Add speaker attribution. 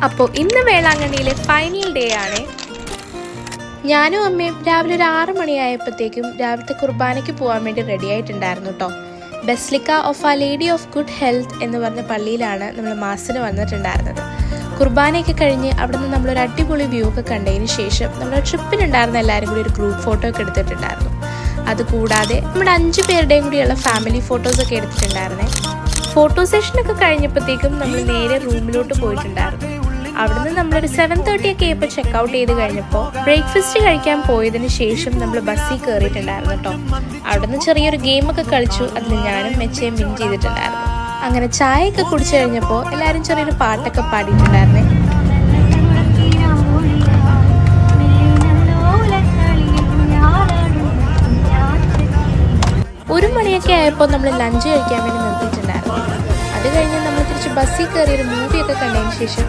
Speaker 1: അപ്പോൾ ഇന്ന് വേളാങ്കണ്ണിയിലെ final day ആണ്. ഞാനും അമ്മയും രാവിലെ ഒരു 6 മണിയായപ്പോഴത്തേക്കും രാവിലത്തെ കുർബാനയ്ക്ക് പോകാൻ വേണ്ടി റെഡി ആയിട്ടുണ്ടായിരുന്നു കേട്ടോ. ബെസ്ലിക്ക ഓഫ് ആ ലേഡി ഓഫ് ഗുഡ് ഹെൽത്ത് എന്ന് പറഞ്ഞ പള്ളിയിലാണ് നമ്മൾ മാസിന് വന്നിട്ടുണ്ടായിരുന്നത്. കുർബാനയൊക്കെ കഴിഞ്ഞ് അവിടെ നിന്ന് നമ്മളൊരു അടിപൊളി വ്യൂ ഒക്കെ കണ്ടതിന് ശേഷം നമ്മുടെ ട്രിപ്പിനുണ്ടായിരുന്ന എല്ലാവരും കൂടി ഒരു ഗ്രൂപ്പ് ഫോട്ടോ ഒക്കെ എടുത്തിട്ടുണ്ടായിരുന്നു. അതുകൂടാതെ നമ്മുടെ 5 പേരുടെയും കൂടിയുള്ള ഫാമിലി ഫോട്ടോസൊക്കെ എടുത്തിട്ടുണ്ടായിരുന്നേ. ഫോട്ടോ സെഷനൊക്കെ കഴിഞ്ഞപ്പോഴത്തേക്കും നമ്മൾ നേരെ റൂമിലോട്ട് പോയിട്ടുണ്ടായിരുന്നു. അവിടുന്ന് നമ്മളൊരു 7:30 ഒക്കെ ആയപ്പോൾ ചെക്കൗട്ട് ചെയ്ത് കഴിഞ്ഞപ്പോൾ ബ്രേക്ക്ഫാസ്റ്റ് കഴിക്കാൻ പോയതിന് ശേഷം നമ്മൾ ബസ്സിൽ കയറിയിട്ടുണ്ടായിരുന്നു കേട്ടോ. അവിടുന്ന് ചെറിയൊരു ഗെയിമൊക്കെ കളിച്ചു. അതിൽ ഞാനും മെച്ചയും വിൻ ചെയ്തിട്ടുണ്ടായിരുന്നു. അങ്ങനെ ചായയൊക്കെ കുടിച്ചു കഴിഞ്ഞപ്പോൾ എല്ലാവരും ചെറിയൊരു പാട്ടൊക്കെ പാടിയിട്ടുണ്ടായിരുന്നേ. 1 മണിയൊക്കെ ആയപ്പോൾ നമ്മൾ ലഞ്ച് കഴിക്കാൻ വേണ്ടി നിർത്തിയിട്ടുണ്ടായിരുന്നു. അത് കഴിഞ്ഞ് നമ്മൾ തിരിച്ച് ബസ്സിൽ കയറി ഒരു മൂവിയൊക്കെ കണ്ടതിന് ശേഷം